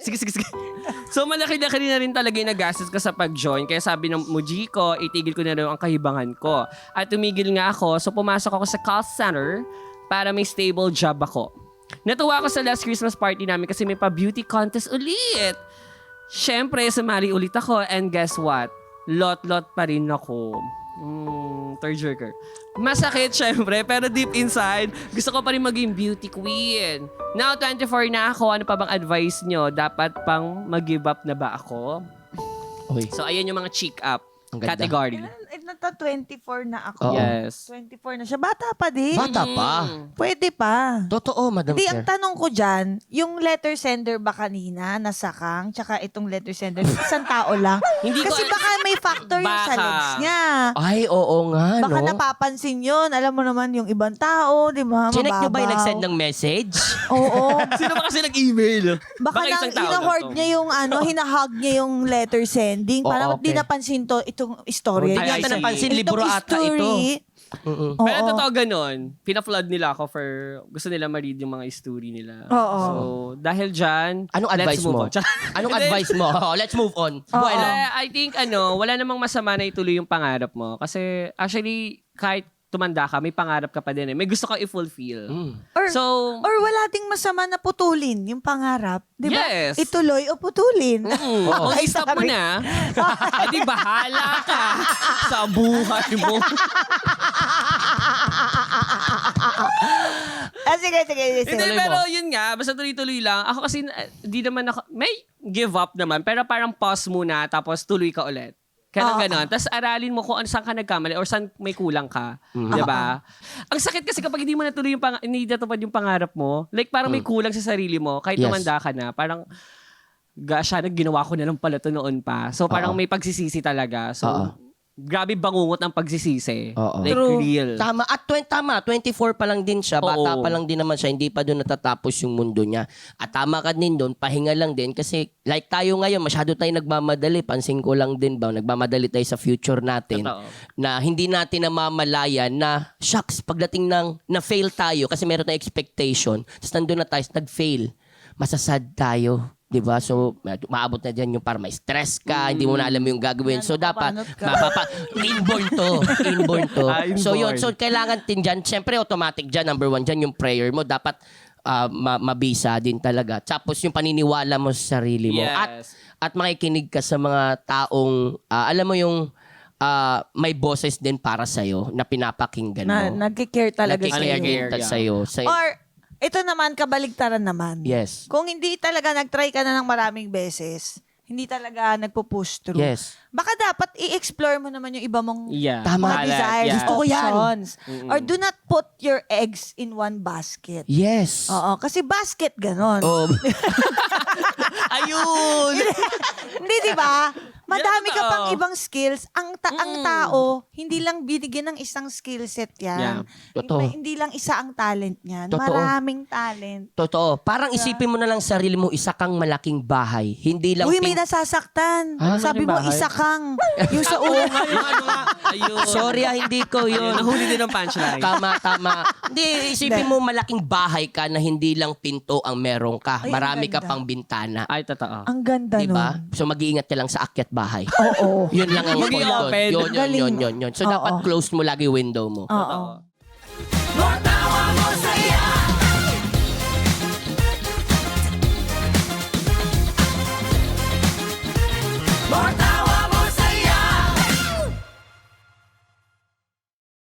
Sige. So, malaki-laki na rin talaga yung nagastos ko sa pag-join. Kaya sabi ng Mujiko, itigil ko na rin ang kahibangan ko. At tumigil nga ako, so pumasok ako sa call center para may stable job ako. Natuwa ako sa last Christmas party namin kasi may pa-beauty contest ulit. Siyempre, sumali ulit ako and guess what? Lot-lot pa rin ako. Third jerker. Masakit syempre, pero deep inside, gusto ko pa rin maging beauty queen. Now, 24 na ako. Ano pa bang advice nyo? Dapat pang mag-give up na ba ako? Uy, So, ayan yung mga cheek up ang ganda. category. Nata 24 na ako. Oo. Yes. 24 na siya. Bata pa din. Bata pa. Pwede pa. Totoo, Madam Hindi, ang Chair. tanong ko dyan, yung letter sender ba kanina, nasa kang, tsaka itong letter sender, isang tao lang? Hindi ko- Kasi baka may factor yung sa Baka. legs niya. Ay, oo nga, Baka no? napapansin yun. Alam mo naman yung ibang tao, di ba? Chinek nyo ba yung Mababaw. nag-send ng message? Oo. Sino ba kasi nag-email? Baka nang isang tao lang hinahord to. niya yung hinahug niya yung letter sending. Oo, Parang di okay. napansin to, itong istorya. Hindi Ay, niya. yata see. napansin, Itong libro ata ito. story, Mm-mm. oo. Pero totoo ganun. Pina-flood nila ako for gusto nila ma-read yung mga story nila. Oo. So, dahil dyan, Anong let's advice move mo? on. Tsaka- Anong Hindi. advice mo? Let's move on. Oo. Bueno. I think, wala namang masama na ituloy yung pangarap mo. Kasi, actually, kahit tumanda ka, may pangarap ka pa din eh. May gusto kang i-fulfill. Mm. Or wala ding masama na putulin yung pangarap. Di ba? Yes. Ituloy o putulin. Kung i-stop mo na, edi bahala ka sa buhay mo. Sige. Hindi, Tuloy mo. pero yun nga, basta tuloy-tuloy lang. Ako kasi, di naman ako, may give up naman, pero parang pause muna, tapos tuloy ka ulit. Ganon. Tapos aralin mo kung saan ka nagkamali or saan may kulang ka. Diba? Ang sakit kasi kapag hindi mo natuloy hindi natupad yung pangarap mo, like parang may kulang sa sarili mo, kahit Yes. tumanda ka na, parang, siya ginawa ko na lang pala to noon pa. So parang may pagsisisi talaga. So, grabe bangungot ang pagsisisi. Oo. Like True. real. Tama. At 24 pa lang din siya. Bata Oo. pa lang din naman siya. Hindi pa doon natatapos yung mundo niya. At tama ka din doon. Pahinga lang din. Kasi like tayo ngayon, masyado tayo nagmamadali. Pansin ko lang din ba, nagmamadali tayo sa future natin. Totoo. Na hindi natin namamalayan na, shucks, pagdating ng na-fail tayo kasi meron tayong expectation. Tapos nandun na tayo, nag-fail. Masasad tayo. Diba? So, maabot na dyan yung para may stress ka, hindi mo na alam yung gagawin. So, dapat, inborn to. So, yun. So, kailangan din dyan, syempre, automatic dyan, number 1 dyan, yung prayer mo. Dapat, mabisa din talaga. Tapos, yung paniniwala mo sa sarili mo. Yes. At makikinig ka sa mga taong, alam mo yung, may boses din para sa'yo na pinapakinggan mo. Nagkikare talaga Nakikcare sa'yo. sa'yo. Or, ito naman, kabaligtaran naman. Yes. Kung hindi talaga nag-try ka na ng maraming beses, hindi talaga nagpo-push through. Yes. Baka dapat i-explore mo naman yung iba mong Yeah. Tama. mga desires, Gusto ko yan. options. Or do not put your eggs in one basket. Yes. Oo, kasi basket ganon. Oh. Ayun! Hindi, di ba? Madami ka totoo. pang ibang skills. Ang tao, hindi lang binigyan ng isang skill set yan. Yeah. Totoo. Hindi lang isa ang talent niyan. Totoo. Maraming talent. Totoo. Parang isipin mo na lang sarili mo, isa kang malaking bahay. Hindi lang Uy, may nasasaktan. Ha? Sabi mo, Malaking bahay? isa kang. Yung sa ulo. Ayun. Sorry, hindi ko Ayun, yun. nahuli din ang punchline. Tama. Hindi, isipin mo malaking bahay ka na hindi lang pinto ang meron ka. Ay, ang Marami ka ganda. pang bintana. Ay, totoo. Ang ganda Diba? nun. So mag-iingat ka lang sa akyat bahay. Oo. Yun lang ang Maging point doon. open. Yun. So Galing. dapat Oo. close mo lagi window mo. Oo. Totoo.